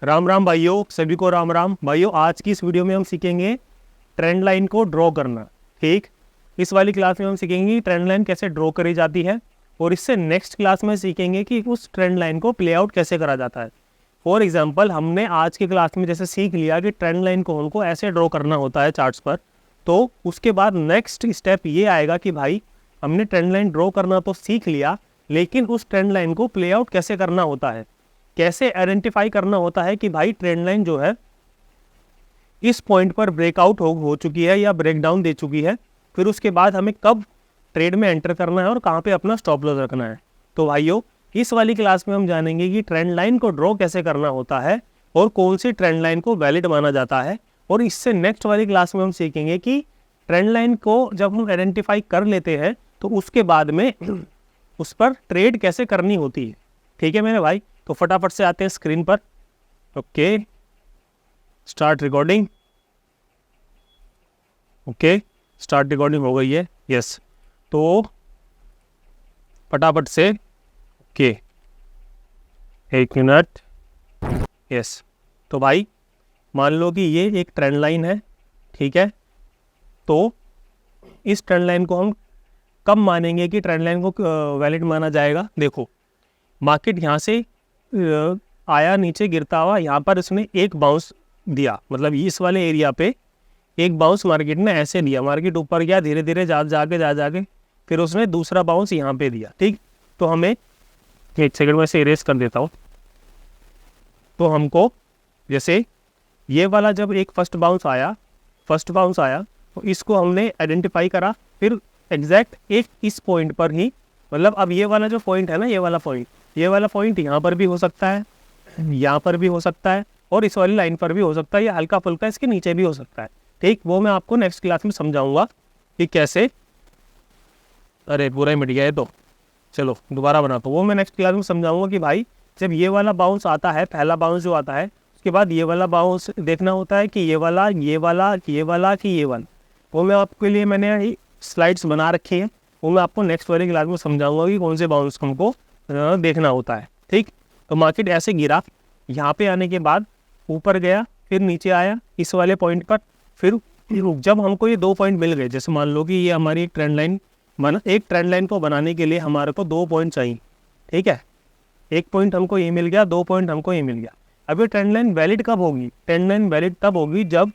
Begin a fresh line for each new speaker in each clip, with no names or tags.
राम राम भाइयों, सभी को राम राम। भाइयों, आज की इस वीडियो में हम सीखेंगे ट्रेंड लाइन को ड्रॉ करना। ठीक, इस वाली क्लास में हम सीखेंगे ट्रेंड लाइन कैसे ड्रॉ करी जाती है, और इससे नेक्स्ट क्लास में सीखेंगे कि उस ट्रेंड लाइन को प्ले आउट कैसे करा जाता है। फॉर एग्जांपल, हमने आज की क्लास में जैसे सीख लिया कि ट्रेंड लाइन को हमको ऐसे ड्रॉ करना होता है चार्ट्स पर, तो उसके बाद नेक्स्ट स्टेप ये आएगा कि भाई हमने ट्रेंड लाइन ड्रॉ करना तो सीख लिया, लेकिन उस ट्रेंड लाइन को प्ले आउट कैसे करना होता है, कैसे आइडेंटिफाई करना होता है कि भाई ट्रेंड लाइन जो है इस पॉइंट पर ब्रेकआउट हो चुकी है या ब्रेक डाउन दे चुकी है, फिर उसके बाद हमें कब ट्रेड में एंटर करना है और कहाँ पे अपना स्टॉप लॉस रखना है। तो भाइयों, इस वाली क्लास में हम जानेंगे कि ट्रेंड लाइन को ड्रॉ कैसे करना होता है और कौन सी ट्रेंड लाइन को वैलिड माना जाता है। और इससे नेक्स्ट वाली क्लास में हम सीखेंगे कि ट्रेंड लाइन को जब हम आइडेंटिफाई कर लेते हैं तो उसके बाद में उस पर ट्रेड कैसे करनी होती है। ठीक है मेरे भाई, तो फटाफट से आते हैं स्क्रीन पर। Okay, start recording. Okay, start recording हो गई है। यस, तो फटाफट से। ओके, एक मिनट। यस, तो भाई मान लो कि ये एक ट्रेंड लाइन है। ठीक है, तो इस ट्रेंड लाइन को हम कब मानेंगे कि ट्रेंड लाइन को वैलिड माना जाएगा। देखो, मार्केट यहाँ से आया नीचे गिरता हुआ, यहाँ पर इसने एक बाउंस दिया, मतलब इस वाले एरिया पे एक बाउंस मार्केट ने ऐसे दिया। मार्केट ऊपर गया, धीरे धीरे जाके फिर उसने दूसरा बाउंस यहाँ पे दिया। ठीक, तो हमें एक सेकंड में से इरेज कर देता हूँ। तो हमको जैसे ये वाला जब एक फर्स्ट बाउंस आया तो इसको हमने आइडेंटिफाई करा, फिर एग्जैक्ट एक इस पॉइंट पर ही, मतलब अब ये वाला जो पॉइंट है ना, ये वाला पॉइंट यहाँ पर भी हो सकता है, यहाँ पर भी हो सकता है, और इस वाली लाइन पर भी हो सकता है, या हल्का फुल्का इसके नीचे भी हो सकता है। ठीक, वो मैं आपको नेक्स्ट क्लास में समझाऊंगा कि कैसे। अरे पूरा ही मिट गया है, तो चलो दोबारा बनाता हूँ। वो मैं नेक्स्ट क्लास में समझाऊंगा कि भाई जब ये वाला बाउंस आता है, पहला बाउंस जो आता है, उसके बाद ये वाला बाउंस देखना होता है कि ये वाला कि ये वाला। वो मैं आपके लिए मैंने स्लाइड्स बना रखी हैं, वो मैं आपको नेक्स्ट वाली क्लास में समझाऊंगा कि कौन से बाउंस हमको देखना होता है। ठीक, तो मार्केट ऐसे गिरा, यहाँ पे आने के बाद ऊपर गया, फिर नीचे आया इस वाले पॉइंट पर, फिर जब हमको ये 2 पॉइंट मिल गए, जैसे मान लो कि ये हमारी एक ट्रेंड लाइन को बनाने के लिए हमारे को 2 पॉइंट चाहिए। ठीक है, एक पॉइंट हमको ये मिल गया, 2 पॉइंट हमको ये मिल गया। अब ये ट्रेंड लाइन वैलिड कब होगी? ट्रेंड लाइन वैलिड तब होगी जब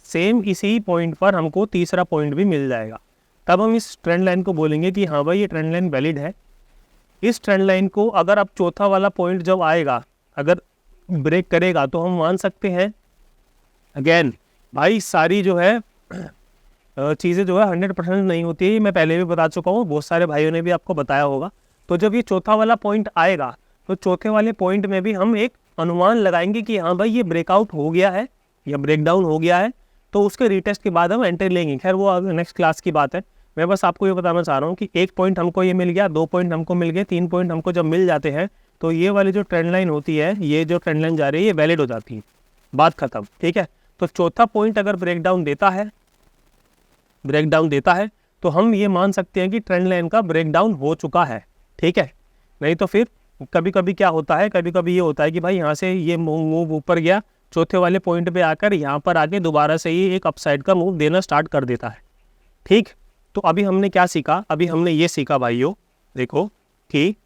सेम इसी पॉइंट पर हमको तीसरा पॉइंट भी मिल जाएगा, तब हम इस ट्रेंड लाइन को बोलेंगे कि हाँ भाई ये ट्रेंड लाइन वैलिड है। इस ट्रेंड लाइन को अगर अब चौथा वाला पॉइंट जब आएगा, अगर ब्रेक करेगा, तो हम मान सकते हैं अगेन भाई सारी जो है चीज़ें जो है 100% नहीं होती है, मैं पहले भी बता चुका हूँ, बहुत सारे भाइयों ने भी आपको बताया होगा। तो जब ये चौथा वाला पॉइंट आएगा, तो चौथे वाले पॉइंट में भी हम एक अनुमान लगाएंगे कि हाँ भाई ये ब्रेकआउट हो गया है या ब्रेकडाउन हो गया है, तो उसके रीटेस्ट के बाद हम एंट्री लेंगे। खैर वो नेक्स्ट क्लास की बात है, मैं बस आपको ये बताना चाह रहा हूँ कि एक पॉइंट हमको ये मिल गया, 2 पॉइंट हमको मिल गए, 3 पॉइंट हमको जब मिल जाते हैं, तो ये वाली जो ट्रेंड लाइन होती है, ये जो ट्रेंड लाइन जा रही है, ये वैलिड हो जाती है, बात खत्म। ठीक है, तो चौथा पॉइंट अगर ब्रेकडाउन देता है तो हम ये मान सकते हैं कि ट्रेंड लाइन का ब्रेकडाउन हो चुका है। ठीक है, नहीं तो फिर कभी कभी क्या होता है, कभी कभी ये होता है कि भाई यहाँ से ये मूव ऊपर गया, चौथे वाले पॉइंट पे आकर यहाँ पर आके दोबारा से ही एक अपसाइड का मूव देना स्टार्ट कर देता है। ठीक, तो अभी हमने क्या सीखा? अभी हमने ये सीखा भाइयों, देखो कि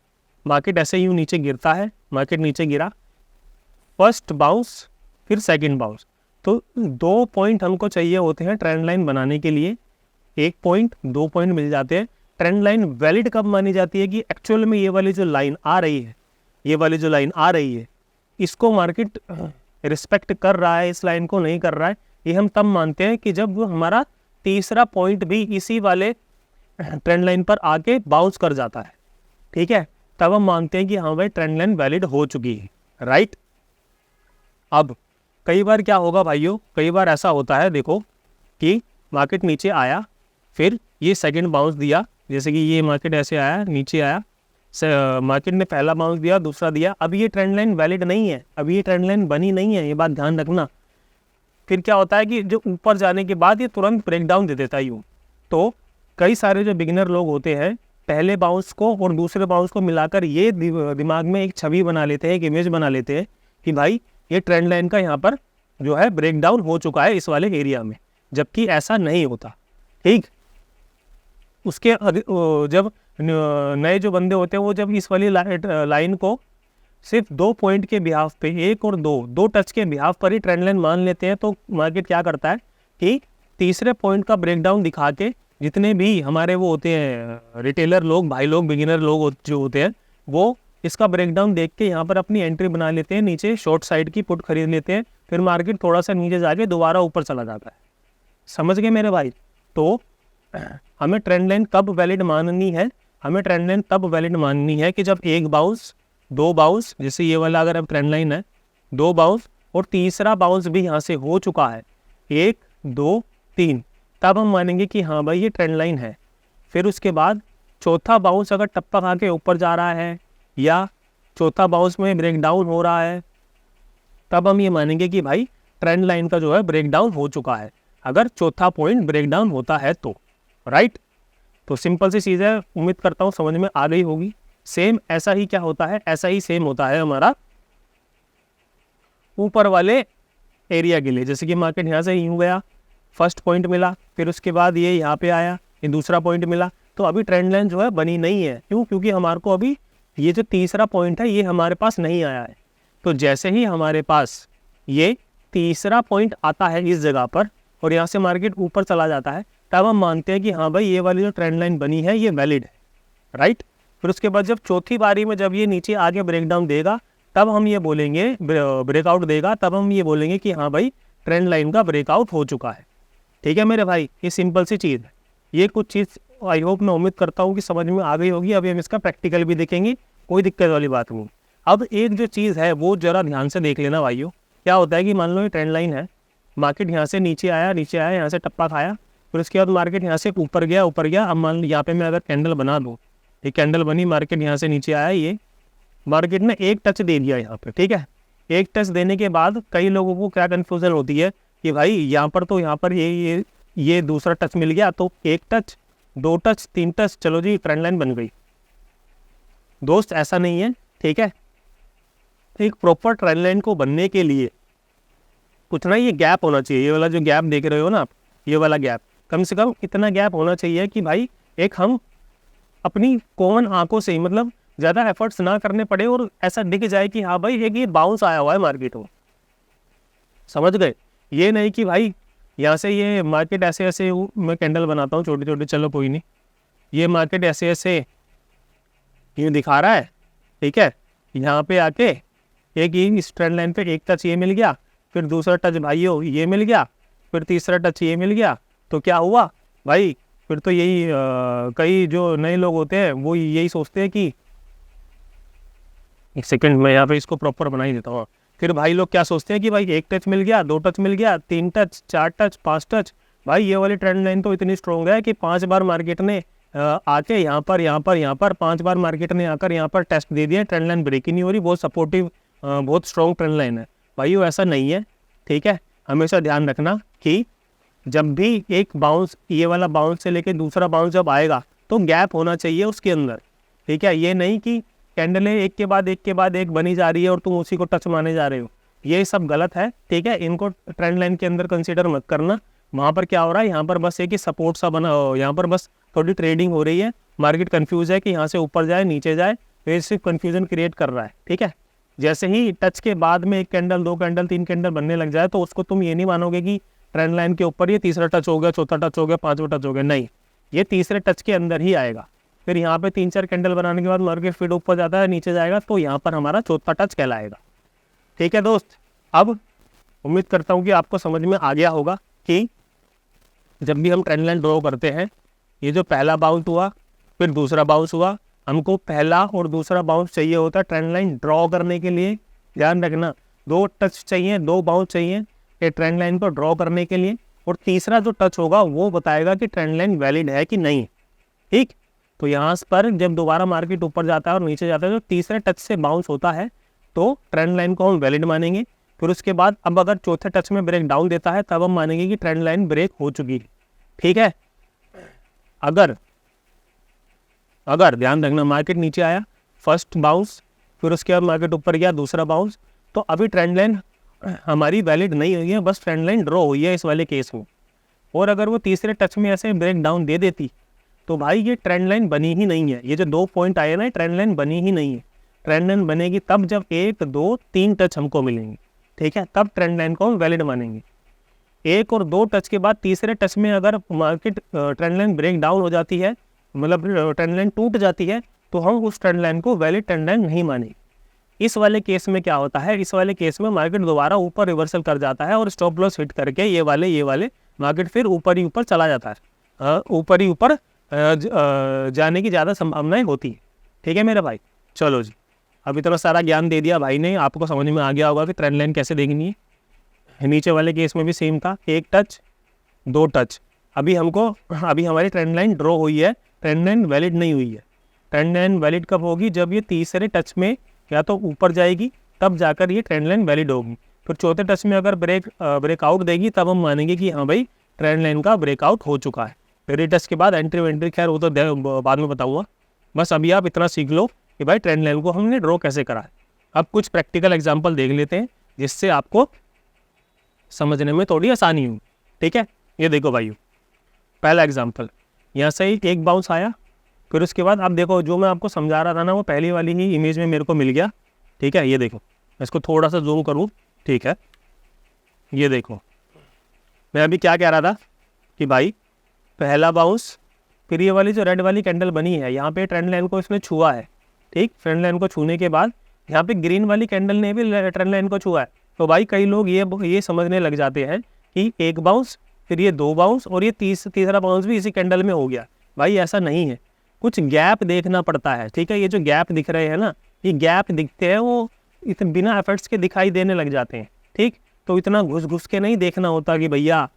मार्केट ऐसे यूँ नीचे गिरता है, मार्केट नीचे गिरा, फर्स्ट बाउंस फिर सेकंड बाउंस, तो 2 पॉइंट हमको चाहिए होते हैं ट्रेंड लाइन बनाने के लिए। 1 पॉइंट 2 पॉइंट मिल जाते हैं। ट्रेंड लाइन वैलिड कब मानी जाती है? कि एक्चुअल में ये वाली जो लाइन आ रही है, इसको मार्केट रिस्पेक्ट कर रहा है, इस लाइन को नहीं कर रहा है। ये हम तब मानते हैं कि जब हमारा तीसरा पॉइंट भी इसी वाले ट्रेंड लाइन पर आके बाउंस कर जाता है। ठीक है, तब हम मानते हैं कि हाँ भाई ट्रेंड लाइन वैलिड हो चुकी है। राइट, अब कई बार क्या होगा भाइयों, कई बार ऐसा होता है, देखो कि मार्केट नीचे आया, फिर ये सेकंड बाउंस दिया, जैसे कि ये मार्केट ऐसे आया, नीचे आया, मार्केट ने पहला बाउंस दिया, दूसरा दिया, अब ये ट्रेंड लाइन वैलिड नहीं है, अभी ये ट्रेंड लाइन बनी नहीं है, ये बात ध्यान रखना। फिर क्या होता है कि जो ऊपर जाने के बाद ये तुरंत ब्रेकडाउन दे देता है यूँ। तो कई सारे जो बिगिनर लोग होते हैं, पहले बाउंस को और दूसरे बाउंस को मिलाकर ये दिमाग में एक छवि बना लेते हैं, एक इमेज बना लेते हैं कि भाई ये ट्रेंड लाइन का यहाँ पर जो है ब्रेक डाउन हो चुका है इस वाले एरिया में, जबकि ऐसा नहीं होता। ठीक, उसके जब नए जो बंदे होते हैं वो जब इस वाली लाइन को सिर्फ 2 पॉइंट के बिहाफ पे, 1 और 2 टच के बिहाफ पर ही ट्रेंड लाइन मान लेते हैं, तो मार्केट क्या करता है कि तीसरे पॉइंट का ब्रेकडाउन दिखा के जितने भी हमारे वो होते हैं रिटेलर लोग, भाई लोग, बिगिनर लोग जो होते हैं, वो इसका ब्रेकडाउन देख के यहाँ पर अपनी एंट्री बना लेते हैं, नीचे शॉर्ट साइड की पुट खरीद लेते हैं, फिर मार्केट थोड़ा सा नीचे जाके दोबारा ऊपर चला जाता है। समझ गए मेरे भाई? तो हमें ट्रेंड लाइन कब वैलिड माननी है? हमें ट्रेंड लाइन तब वैलिड माननी है कि जब एक बाउंस, 2 बाउंस, जैसे ये वाला अगर अब ट्रेंड लाइन है, 2 बाउंस और तीसरा बाउंस भी यहाँ से हो चुका है, 1 2 3, तब हम मानेंगे कि हाँ भाई ये ट्रेंड लाइन है। फिर उसके बाद चौथा बाउंस अगर टप्पा खा के ऊपर जा रहा है या चौथा बाउंस में ब्रेक डाउन हो रहा है, तब हम ये मानेंगे कि भाई ट्रेंड लाइन का जो है ब्रेक डाउन हो चुका है, अगर चौथा पॉइंट ब्रेक डाउन होता है तो। राइट, तो सिंपल सी चीज़ है, उम्मीद करता हूँ समझ में आ गई होगी। सेम ऐसा ही क्या होता है, ऐसा ही सेम होता है हमारा ऊपर वाले एरिया के लिए। जैसे कि मार्केट यहाँ से यूँ गया, फर्स्ट पॉइंट मिला, फिर उसके बाद ये यहाँ पे आया, ये दूसरा पॉइंट मिला, तो अभी ट्रेंड लाइन जो है बनी नहीं है। क्यों? क्योंकि हमारे को अभी ये जो तीसरा पॉइंट है ये हमारे पास नहीं आया है। तो जैसे ही हमारे पास ये तीसरा पॉइंट आता है इस जगह पर और यहाँ से मार्केट ऊपर चला जाता है, तब हम मानते हैं कि हाँ भाई ये वाली जो ट्रेंड लाइन बनी है ये वैलिड है। राइट, फिर उसके बाद जब चौथी बारी में जब ये नीचे आगे ब्रेकडाउन देगा, तब हम ये बोलेंगे, ब्रेकआउट देगा, तब हम ये बोलेंगे कि हाँ भाई ट्रेंड लाइन का ब्रेकआउट हो चुका है। ठीक है मेरे भाई, ये सिंपल सी चीज़ है। ये कुछ चीज़ आई होप, मैं उम्मीद करता हूँ कि समझ में आ गई होगी। अभी हम इसका प्रैक्टिकल भी देखेंगे, कोई दिक्कत वाली बात नहीं। अब एक जो चीज़ है वो ज़रा ध्यान से देख लेना भाइयों। क्या होता है कि मान लो ये ट्रेंड लाइन है, मार्केट यहाँ से नीचे आया, यहाँ से टप्पा खाया, फिर उसके बाद मार्केट यहाँ से ऊपर गया। अब मान लो यहाँ पे मैं अगर कैंडल बना दूँ, एक कैंडल बनी, मार्केट यहाँ से नीचे आया, ये मार्केट ने एक टच दे दिया यहाँ पे। ठीक है, एक टच देने के बाद कई लोगों को क्या कन्फ्यूजन होती है कि भाई यहाँ पर तो यहाँ पर ये दूसरा टच मिल गया, तो 1 टच, 2 टच, 3 टच, चलो जी ट्रेंड लाइन बन गई। दोस्त ऐसा नहीं है। ठीक है, एक प्रॉपर ट्रेंड लाइन को बनने के लिए कुछ ना ये गैप होना चाहिए। ये वाला जो गैप देख रहे हो ना आप, ये वाला गैप, कम से कम इतना गैप होना चाहिए कि भाई एक हम अपनी कॉमन आंखों से ही, मतलब ज़्यादा एफर्ट्स ना करने पड़े और ऐसा दिख जाए कि हाँ भाई एक ये बाउंस आया हुआ है मार्केट में। समझ गए? ये नहीं कि भाई यहाँ से ये मार्केट ऐसे ऐसे, मैं कैंडल बनाता हूँ छोटे छोटे, चलो कोई नहीं, ये मार्केट ऐसे ऐसे ये दिखा रहा है। ठीक है, यहाँ पे आके एक इस ट्रेंड लाइन पे एक टच ये मिल गया, फिर दूसरा टच भाइयों ये मिल गया, फिर तीसरा टच ये मिल गया, तो क्या हुआ भाई? फिर तो यही कई जो नए लोग होते हैं वो यही सोचते हैं कि, एक सेकंड मैं यहाँ पे इसको प्रॉपर बना ही देता हूँ। फिर भाई लोग क्या सोचते हैं कि भाई 1 टच मिल गया, 2 टच मिल गया, 3 टच, 4 टच, 5 टच। भाई ये वाली ट्रेंड लाइन तो इतनी स्ट्रॉन्ग है कि 5 बार मार्केट ने आके यहाँ पर 5 बार मार्केट ने आकर यहाँ पर टेस्ट दे दिया, ट्रेंड लाइन ब्रेक ही नहीं हो रही। बहुत सपोर्टिव, बहुत स्ट्रॉन्ग ट्रेंड लाइन है भाई, वो ऐसा नहीं है। ठीक है, हमेशा ध्यान रखना कि जब भी एक बाउंस, ये वाला बाउंस से लेके दूसरा बाउंस जब आएगा तो गैप होना चाहिए उसके अंदर। ठीक है, ये नहीं कि कैंडलें एक के बाद एक बनी जा रही है और तुम उसी को टच माने जा रहे हो, ये सब गलत है। ठीक है, इनको ट्रेंड लाइन के अंदर कंसीडर मत करना। वहाँ पर क्या हो रहा है, यहाँ पर बस एक ही सपोर्ट सा बना, यहाँ पर बस थोड़ी ट्रेडिंग हो रही है, मार्केट कंफ्यूज है कि यहाँ से ऊपर जाए नीचे जाए, तो ये सिर्फ कन्फ्यूजन क्रिएट कर रहा है। ठीक है, जैसे ही टच के बाद में 1 कैंडल, 2 कैंडल, 3 कैंडल बनने लग जाए तो उसको तुम ये नहीं मानोगे कि ट्रेंड लाइन के ऊपर ये तीसरा टच हो गया, चौथा टच हो गया, 5वां टच हो गया। नहीं, ये तीसरे टच के अंदर ही आएगा। फिर यहाँ पे 3-4 कैंडल बनाने के बाद मार्केट फिर ऊपर जाता है, नीचे जाएगा, तो यहाँ पर हमारा चौथा टच कहलाएगा। ठीक है दोस्त, अब उम्मीद करता हूँ कि आपको समझ में आ गया होगा कि जब भी हम ट्रेंड लाइन ड्रॉ करते हैं, ये जो पहला बाउंस हुआ, फिर दूसरा बाउंस हुआ, हमको पहला और दूसरा बाउंस चाहिए होता है ट्रेंड लाइन ड्रॉ करने के लिए। ध्यान रखना, 2 टच चाहिए, 2 बाउंस चाहिए ये ट्रेंड लाइन को ड्रॉ करने के लिए, और तीसरा जो टच होगा वो बताएगा कि ट्रेंड लाइन वैलिड है कि नहीं। ठीक, तो यहाँ पर जब दोबारा मार्केट ऊपर जाता है और नीचे जाता है, तो तीसरे टच से बाउंस होता है तो ट्रेंड लाइन को हम वैलिड मानेंगे। फिर उसके बाद अब अगर चौथे टच में ब्रेक डाउन देता है तब हम मानेंगे कि ट्रेंड लाइन ब्रेक हो चुकी है। ठीक है, अगर ध्यान रखना, मार्केट नीचे आया, फर्स्ट बाउंस, फिर उसके बाद मार्केट ऊपर गया, दूसरा बाउंस, तो अभी ट्रेंड लाइन हमारी वैलिड नहीं हुई है, बस ट्रेंड लाइन ड्रॉ हुई है इस वाले केस में। और अगर वो तीसरे टच में ऐसे ब्रेक डाउन दे देती तो भाई ये ट्रेंड लाइन बनी ही नहीं है। ये जो 2 पॉइंट आए ना, ट्रेंड लाइन बनी ही नहीं है। ट्रेंड लाइन बनेगी तब जब 1 2 3 टच हमको मिलेंगे, ठीक है, तब ट्रेंड लाइन को हम वैलिड मानेंगे। 1 और 2 टच के बाद तीसरे टच में अगर market trend line break down हो जाती है, मतलब ट्रेंड लाइन टूट जाती है, तो हम उस ट्रेंड लाइन को वैलिड ट्रेंड लाइन नहीं मानेंगे। इस वाले केस में क्या होता है, इस वाले केस में मार्केट दोबारा ऊपर रिवर्सल कर जाता है और स्टॉप लॉस हिट करके ये वाले मार्केट फिर ऊपर ही ऊपर चला जाता है, ऊपर ही ऊपर जाने की ज़्यादा संभावनाएं होती है। ठीक है मेरे भाई, चलो जी, अभी इतना सारा ज्ञान दे दिया भाई ने, आपको समझ में आ गया होगा कि ट्रेंड लाइन कैसे देखनी है। नीचे वाले केस में भी सेम था, 1 टच 2 टच। अभी हमारी ट्रेंड लाइन ड्रॉ हुई है, ट्रेंड लाइन वैलिड नहीं हुई है। ट्रेंड लाइन वैलिड कब होगी, जब ये तीसरे टच में या तो ऊपर जाएगी तब जाकर ये ट्रेंड लाइन वैलिड होगी। फिर चौथे टच में अगर ब्रेकआउट देगी तब हम मानेंगे कि हाँ भाई ट्रेंड लाइन का ब्रेकआउट हो चुका है। फिर टच के बाद एंट्री खैर वो तो बाद में बताऊंगा। बस अभी आप इतना सीख लो कि भाई ट्रेंड लाइन को हमने ड्रॉ कैसे करा है। अब कुछ प्रैक्टिकल एग्जाम्पल देख लेते हैं जिससे आपको समझने में थोड़ी आसानी हो। ठीक है, ये देखो भाई, पहला एग्जाम्पल, यहाँ से ही एक बाउंस आया, फिर उसके बाद आप देखो जो मैं आपको समझा रहा था ना वो पहली वाली ही इमेज में मेरे को मिल गया। ठीक है, ये देखो, मैं इसको थोड़ा सा जूम करूँ। ठीक है, ये देखो, मैं अभी क्या कह रहा था कि भाई पहला बाउंस, फिर ये वाली जो रेड वाली कैंडल बनी है यहाँ पे ट्रेंड लाइन को इसने छुआ है। ठीक, ट्रेंड लाइन को छूने के बाद यहाँ पे ग्रीन वाली कैंडल ने भी ट्रेंड लाइन को छुआ है। तो भाई कई लोग ये समझने लग जाते हैं कि एक बाउंस, फिर ये 2 बाउंस और ये तीसरा बाउंस भी इसी कैंडल में हो गया। भाई ऐसा नहीं है, कुछ गैप देखना पड़ता है। ठीक है, ये जो गैप दिख रहे हैं ना, ये गैप दिखते हैं वो इतने बिना एफर्ट्स के दिखाई देने लग जाते हैं। ठीक, तो इतना घुस के नहीं देखना होता कि भैया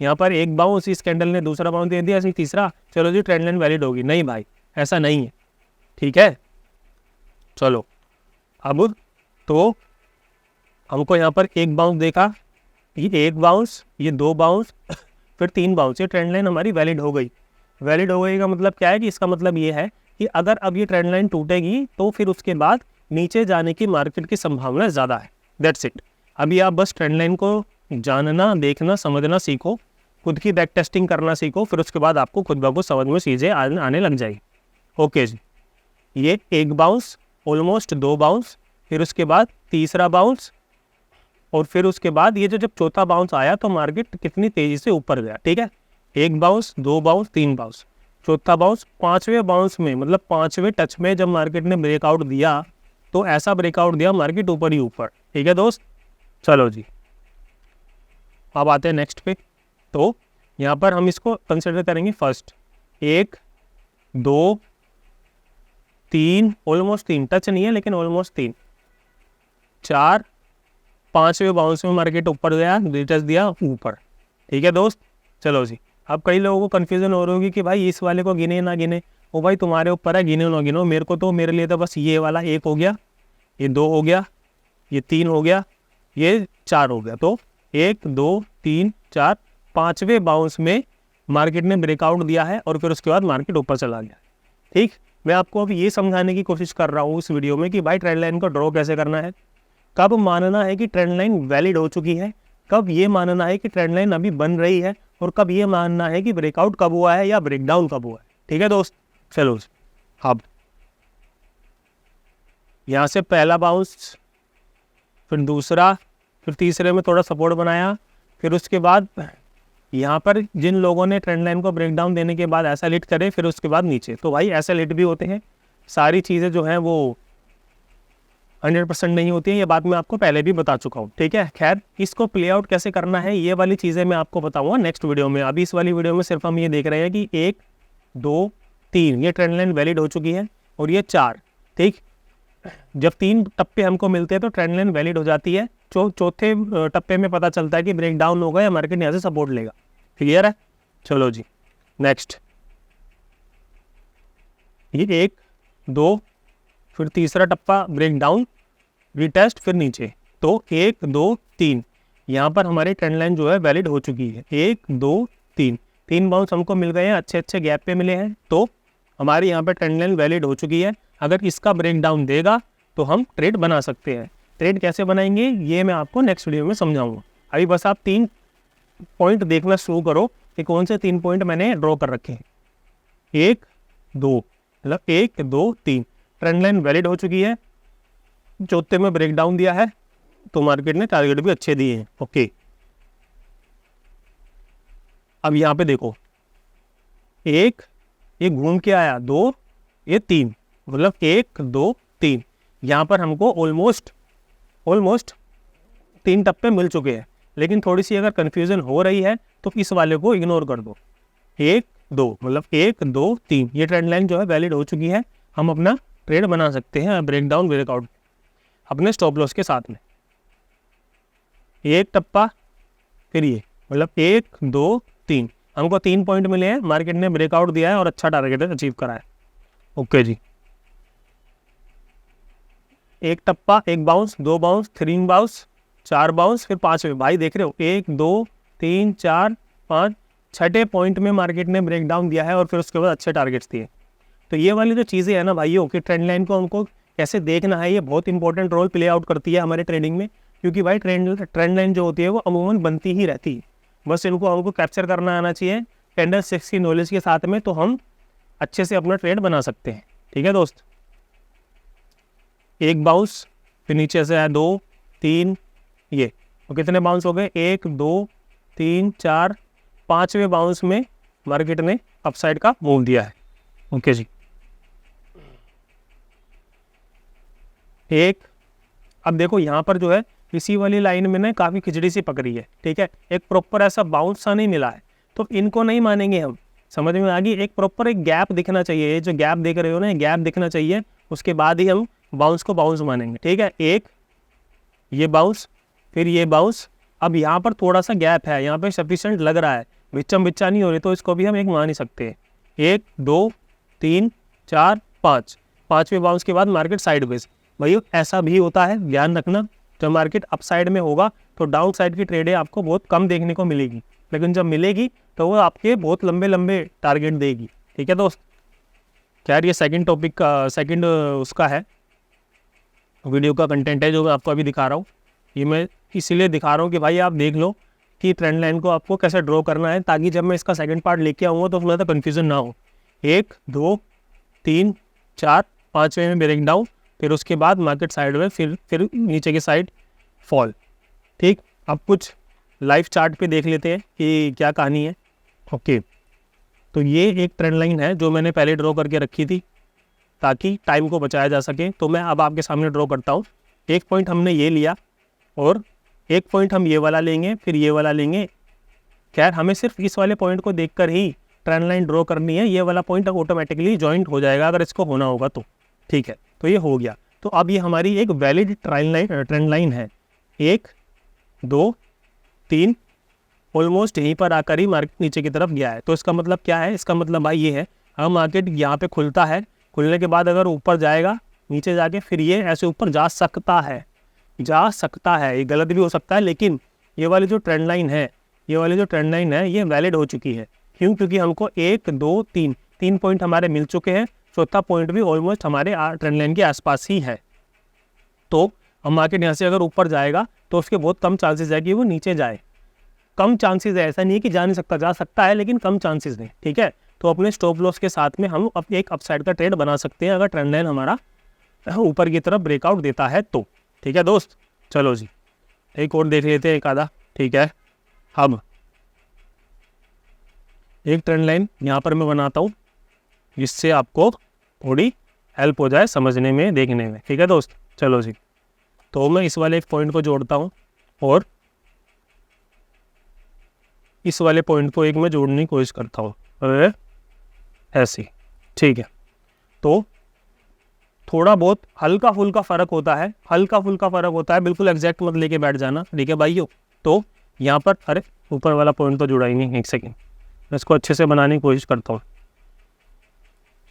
यहाँ पर एक बाउंस, इस कैंडल ने दूसरा बाउंस दे दिया, ऐसे तीसरा, चलो जी ट्रेंड लाइन वैलिड होगी। नहीं भाई, ऐसा नहीं है। ठीक है, चलो अब तो हमको यहाँ पर एक बाउंस देखा, ये 1 बाउंस, ये 2 बाउंस, फिर 3 बाउंस, ये ट्रेंड लाइन हमारी वैलिड हो गई। वैलिड हो गई का मतलब क्या है कि इसका मतलब ये है कि अगर अब ये ट्रेंड लाइन टूटेगी तो फिर उसके बाद नीचे जाने की मार्केट की संभावना ज़्यादा है। That's it. अभी आप बस ट्रेंड लाइन को जानना, देखना, समझना सीखो, खुद की बैक टेस्टिंग करना सीखो, फिर उसके बाद आपको खुद ब खुद समझ में चीज़ें आने लग जाएगी। ओके जी, ये 1 बाउंस, ऑलमोस्ट 2 बाउंस, फिर उसके बाद तीसरा बाउंस, और फिर उसके बाद ये जब चौथा बाउंस आया तो मार्केट कितनी तेज़ी से ऊपर गया। ठीक है, 1 बाउंस, 2 बाउंस, 3 बाउंस, चौथा बाउंस, 5वें बाउंस में, मतलब 5वें टच में जब मार्केट ने ब्रेकआउट दिया तो ऐसा ब्रेकआउट दिया मार्केट ऊपर ही ऊपर। ठीक है दोस्त, चलो जी, अब आते हैं नेक्स्ट पे। तो यहाँ पर हम इसको कंसिडर करेंगे फर्स्ट, 1 2 3, ऑलमोस्ट 3, टच नहीं है लेकिन ऑलमोस्ट 3, 4, 5वें बाउंस में मार्केट ऊपर गया, टच दिया ऊपर। ठीक है दोस्त, चलो जी। अब कई लोगों को कन्फ्यूजन हो रही होगी कि भाई इस वाले को गिने ना गिने। वो भाई तुम्हारे ऊपर है, गिनो ना गिनो। मेरे लिए तो बस ये वाला 1 हो गया, ये 2 हो गया, ये 3 हो गया, ये 4 हो गया। तो 1 2 3 4, 5वें बाउंस में मार्केट ने ब्रेकआउट दिया है और फिर उसके बाद मार्केट ऊपर चला गया। ठीक, मैं आपको अब ये समझाने की कोशिश कर रहा हूँ इस वीडियो में कि भाई ट्रेंड लाइन को ड्रॉ कैसे करना है, कब मानना है कि ट्रेंड लाइन वैलिड हो चुकी है, कब ये मानना है कि ट्रेंड लाइन अभी बन रही है, और कब ये मानना है कि ब्रेकआउट कब हुआ है या ब्रेकडाउन कब हुआ है। ठीक है दोस्त, चलो अब यहाँ से पहला बाउंस, फिर दूसरा, फिर तीसरे में थोड़ा सपोर्ट बनाया, फिर उसके बाद यहाँ पर जिन लोगों ने ट्रेंड लाइन को ब्रेकडाउन देने के बाद ऐसा लिट करे, फिर उसके बाद नीचे, तो भाई ऐसा लिट भी होते हैं। सारी चीज़ें जो हैं वो 100% नहीं होती है, ये बात मैं आपको पहले भी बता चुका हूँ। ठीक है, खैर इसको प्ले आउट कैसे करना है ये वाली चीज़ें मैं आपको बताऊँगा नेक्स्ट वीडियो में। अभी इस वाली वीडियो में सिर्फ हम ये देख रहे हैं कि 1 2 3 ये ट्रेंड लाइन वैलिड हो चुकी है, और ये 4। ठीक, जब 3 टप्पे हमको मिलते हैं तो ट्रेंड लाइन वैलिड हो जाती है। चौथे टप्पे में पता चलता है कि ब्रेक डाउन होगा या मार्केट यहाँ से सपोर्ट लेगा। क्लियर है, चलो जी नेक्स्ट, ये 1 2, फिर तीसरा टप्पा ब्रेक डाउन, रिटेस्ट, फिर नीचे। तो 1 2 3 यहाँ पर हमारी ट्रेंड लाइन जो है वैलिड हो चुकी है। 1 2 3, 3 बाउंस हमको मिल गए हैं, अच्छे गैप पे मिले हैं, तो हमारी यहाँ पर ट्रेंड लाइन वैलिड हो चुकी है। अगर इसका ब्रेक डाउन देगा तो हम ट्रेड बना सकते हैं। ट्रेड कैसे बनाएंगे ये मैं आपको नेक्स्ट वीडियो में समझाऊंगा। अभी बस आप 3 पॉइंट देखना शुरू करो कि कौन से 3 पॉइंट मैंने ड्रॉ कर रखे हैं। 1 2 मतलब 1 2 3 ट्रेंड लाइन वैलिड हो चुकी है, चौथे में ब्रेकडाउन दिया है तो मार्केट ने टारगेट भी अच्छे दिए हैं। ओके, अब यहाँ पे देखो, 1 ये घूम के आया, 2 ये 3 मतलब 1 2 3, यहाँ पर हमको ऑलमोस्ट 3 टप्पे मिल चुके हैं। लेकिन थोड़ी सी अगर कन्फ्यूजन हो रही है तो इस वाले को इग्नोर कर दो। 1 2 मतलब 1 2 3 ये ट्रेंड लाइन जो है वैलिड हो चुकी है, हम अपना ट्रेड बना सकते हैं ब्रेकडाउन ब्रेकआउट अपने स्टॉप लॉस के साथ में। 1 टप्पा फिर ये मतलब 1 2 3, हमको 3 पॉइंट मिले हैं, मार्केट ने ब्रेकआउट दिया है और अच्छा टारगेट अचीव करा है। ओके जी, 1 टप्पा, 1 बाउंस, 2 बाउंस, 3 बाउंस, 4 बाउंस, फिर 5वें। भाई देख रहे हो 1 2 3 4 5, छठे पॉइंट में मार्केट ने ब्रेकडाउन दिया है और फिर उसके बाद अच्छे टारगेट्स दिए। तो ये वाली जो चीज़ें हैं ना भाइयों कि ट्रेंड लाइन को हमको कैसे देखना है, ये बहुत इंपॉर्टेंट रोल प्ले आउट करती है हमारे ट्रेडिंग में। क्योंकि भाई ट्रेंड लाइन जो होती है वो अमूमन बनती ही रहती है, बस इनको हमको कैप्चर करना आना चाहिए कैंडल स्टिक्स की नॉलेज के साथ में, तो हम अच्छे से अपना ट्रेड बना सकते हैं। ठीक है दोस्त, 1 बाउंस फिर नीचे से है 2 3, ये तो कितने बाउंस हो गए, 1 2 3 4, 5वें बाउंस में मार्केट ने अपसाइड का मूव दिया है। ओके जी, अब देखो यहाँ पर जो है इसी वाली लाइन में ना काफ़ी खिचड़ी सी पकड़ी है। ठीक है, एक प्रॉपर ऐसा बाउंस सा नहीं मिला है, तो इनको नहीं मानेंगे हम। समझ में आ गई, एक प्रॉपर एक गैप दिखना चाहिए, ये जो गैप देख रहे हो ना, गैप दिखना चाहिए, उसके बाद ही हम बाउंस को बाउंस मानेंगे। ठीक है, एक ये बाउंस फिर ये बाउंस, अब यहाँ पर थोड़ा सा गैप है, यहाँ पे सफिशिएंट लग रहा है, बिच्चम बिच्चा नहीं हो रही, तो इसको भी हम एक मान ही सकते हैं। 1 2 3 4 5, 5वें बाउंस के बाद मार्केट साइडवेज। भाई ऐसा भी होता है, ध्यान रखना, जब मार्केट अप साइड में होगा तो डाउन साइड की ट्रेडें आपको बहुत कम देखने को मिलेगी, लेकिन जब मिलेगी तो वो आपके बहुत लंबे लंबे टारगेट देगी। ठीक है दोस्त, खैर ये सेकंड टॉपिक का सेकंड उसका है, वीडियो का कंटेंट है जो मैं आपको अभी दिखा रहा हूँ। ये मैं इसीलिए दिखा रहा हूँ कि भाई आप देख लो कि ट्रेंड लाइन को आपको कैसे ड्रॉ करना है, ताकि जब मैं इसका सेकंड पार्ट लेके आऊँगा तो थोड़ा सा कन्फ्यूजन ना हो। 1 2 3 4, 5वें में ब्रेक डाउन, फिर उसके बाद मार्केट साइड में फिर नीचे की साइड फॉल। ठीक, अब कुछ लाइव चार्ट पे देख लेते हैं कि क्या कहानी है। ओके, तो ये एक ट्रेंड लाइन है जो मैंने पहले ड्रॉ करके रखी थी ताकि टाइम को बचाया जा सके, तो मैं अब आपके सामने ड्रॉ करता हूँ। 1 पॉइंट हमने ये लिया और 1 पॉइंट हम ये वाला लेंगे, फिर ये वाला लेंगे। खैर हमें सिर्फ इस वाले पॉइंट को देखकर ही ट्रेंड लाइन ड्रॉ करनी है, ये वाला पॉइंट ऑटोमेटिकली जॉइंट हो जाएगा अगर इसको होना होगा तो। ठीक है, तो ये हो गया, तो अब ये हमारी एक वैलिड ट्रेंड लाइन है। 1 2 3 ऑलमोस्ट यहीं पर आकर ही मार्केट नीचे की तरफ गया है। तो इसका मतलब क्या है, इसका मतलब भाई ये है, हम मार्केट यहाँ पे खुलता है, खुलने के बाद अगर ऊपर जाएगा, नीचे जाके फिर ये ऐसे ऊपर जा सकता है, ये गलत भी हो सकता है, लेकिन ये वाली जो ट्रेंड लाइन है, ये वैलिड हो चुकी है। क्यों? क्योंकि हमको 1 2 3 पॉइंट हमारे मिल चुके हैं, चौथा पॉइंट भी ऑलमोस्ट हमारे ट्रेंड लाइन के आसपास ही है। तो हम मार्केट यहाँ से अगर ऊपर जाएगा तो उसके बहुत कम चांसेस है कि वो नीचे जाए, कम चांसेस है, ऐसा नहीं है कि जा नहीं सकता, जा सकता है, लेकिन कम चांसेस नहीं। ठीक है, तो अपने स्टॉप लॉस के साथ में हम एक अपसाइड का ट्रेड बना सकते हैं अगर ट्रेंड लाइन हमारा ऊपर की तरफ ब्रेकआउट देता है तो। ठीक है दोस्त, चलो जी एक और देख लेते हैं, एक आधा। ठीक है, अब एक ट्रेंड लाइन यहाँ पर मैं बनाता हूँ जिससे आपको थोड़ी हेल्प हो जाए समझने में, देखने में। ठीक है दोस्त, चलो जी, तो मैं इस वाले एक पॉइंट को जोड़ता हूँ और इस वाले पॉइंट को एक मैं जोड़ने की कोशिश करता हूँ ऐसे। ठीक है, तो थोड़ा बहुत हल्का फुल्का फ़र्क होता है, बिल्कुल एग्जैक्ट मत लेके बैठ जाना। ठीक है भाइयों, तो यहाँ पर अरे ऊपर वाला पॉइंट तो जुड़ा ही नहीं, एक सेकेंड मैं इसको अच्छे से बनाने की कोशिश करता हूँ।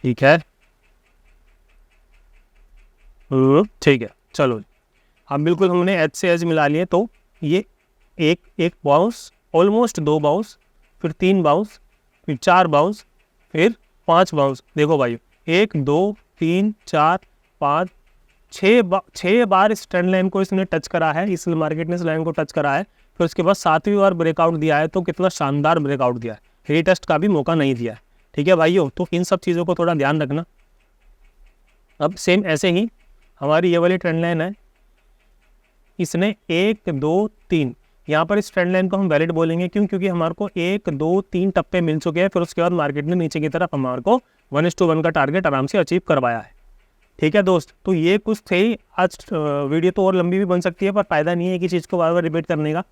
ठीक है, ठीक है, चलो अब बिल्कुल हमने एज से एज मिला लिए। तो ये एक बाउंस, ऑलमोस्ट 2 बाउंस, फिर 3 बाउंस, फिर 4 बाउंस, फिर 5 बाउंस। देखो भाई 1 2 3 4 5 छः बार इस ट्रेंड लाइन को इसने टच करा है, इस मार्केट ने इस लाइन को टच करा है, फिर उसके बाद 7वीं बार ब्रेकआउट दिया है। तो कितना शानदार ब्रेकआउट दिया है, रीटेस्ट का भी मौका नहीं दिया है। ठीक है भाइयों, तो इन सब चीज़ों को थोड़ा ध्यान रखना। अब सेम ऐसे ही हमारी ये वाली ट्रेंड लाइन है, इसने 1 2 3, यहाँ पर इस ट्रेंड लाइन को हम वैलिड बोलेंगे। क्यों? क्योंकि हमारे को 1 2 3 टप्पे मिल चुके हैं, फिर उसके बाद मार्केट ने नीचे की तरफ हमारे को 1:1 का टारगेट आराम से अचीव करवाया है। ठीक है दोस्त, तो ये कुछ थे। आज वीडियो तो और लंबी भी बन सकती है, पर फ़ायदा नहीं है कि चीज़ को बार बार रिपीट करने का।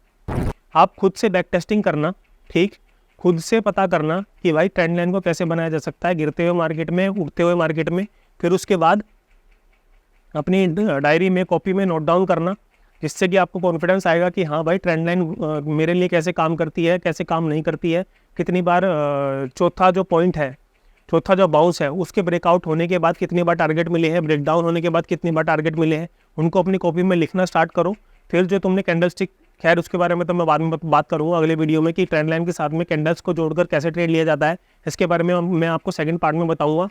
आप खुद से बैक टेस्टिंग करना, ठीक, खुद से पता करना कि भाई ट्रेंड लाइन को कैसे बनाया जा सकता है, गिरते हुए मार्केट में, उठते हुए मार्केट में। फिर उसके बाद अपनी डायरी में, कॉपी में नोट डाउन करना, जिससे कि आपको कॉन्फिडेंस आएगा कि हाँ भाई ट्रेंड लाइन मेरे लिए कैसे काम करती है, कैसे काम नहीं करती है, कितनी बार चौथा जो पॉइंट है, चौथा जो बाउंस है, उसके ब्रेकआउट होने के बाद कितनी बार टारगेट मिले हैं, ब्रेकडाउन होने के बाद कितनी बार टारगेट मिले हैं, उनको अपनी कॉपी में लिखना स्टार्ट करो। फिर जो तुमने कैंडल स्टिक, खैर उसके बारे में तो मैं बाद में बात करूँगा अगले वीडियो में कि ट्रेंड लाइन के साथ में कैंडल्स को जोड़कर कैसे ट्रेड लिया जाता है, इसके बारे में मैं आपको सेकंड पार्ट में बताऊँगा।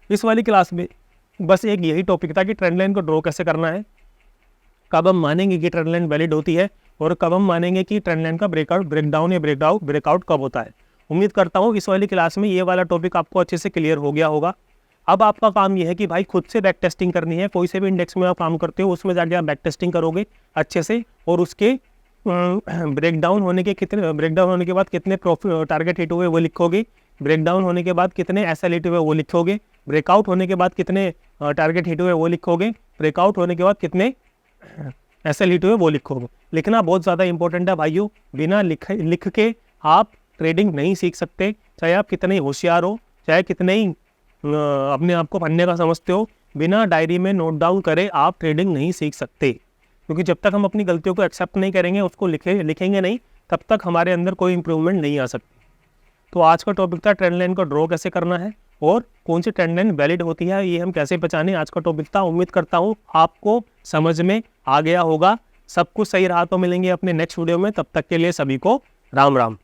इस वाली क्लास में बस एक यही टॉपिक था कि ट्रेंड लाइन को ड्रॉ कैसे करना है, कब हम मानेंगे कि ट्रेंड लाइन वैलिड होती है, और कब हम मानेंगे कि ट्रेंड लाइन का ब्रेकडाउन या ब्रेकआउट कब होता है। उम्मीद करता हूँ इस वाली क्लास में ये वाला टॉपिक आपको अच्छे से क्लियर हो गया होगा। अब आपका काम यह है कि भाई खुद से बैक टेस्टिंग करनी है। कोई से भी इंडेक्स में आप काम करते हो उसमें जाके आप बैक टेस्टिंग करोगे अच्छे से, और उसके ब्रेकडाउन होने के बाद कितने प्रॉफिट टारगेट हिट हुए वो लिखोगे, ब्रेकडाउन होने के बाद कितने एसएल हिट हुए वो लिखोगे, ब्रेकआउट होने के बाद कितने टारगेट हिट हुए वो लिखोगे, ब्रेकआउट होने के बाद कितने एसएल हिट हुए वो लिखोगे। लिखना बहुत ज़्यादा इंपॉर्टेंट है भाइयों, बिना लिख के आप ट्रेडिंग नहीं सीख सकते। चाहे आप कितने ही होशियार हो, चाहे कितने ही अपने आप को पढ़ने का समझते हो, बिना डायरी में नोट डाउन करे आप ट्रेडिंग नहीं सीख सकते। क्योंकि जब तक हम अपनी गलतियों को एक्सेप्ट नहीं करेंगे, उसको लिखेंगे नहीं, तब तक हमारे अंदर कोई इंप्रूवमेंट नहीं आ सकती। तो आज का टॉपिक था ट्रेंड लाइन को ड्रॉ कैसे करना है और कौन सी ट्रेंड लाइन वैलिड होती है, ये हम कैसे पहचाने, आज का टॉपिक था। उम्मीद करता हूँ आपको समझ में आ गया होगा। सब कुछ सही रहा तो मिलेंगे अपने नेक्स्ट वीडियो में, तब तक के लिए सभी को राम राम।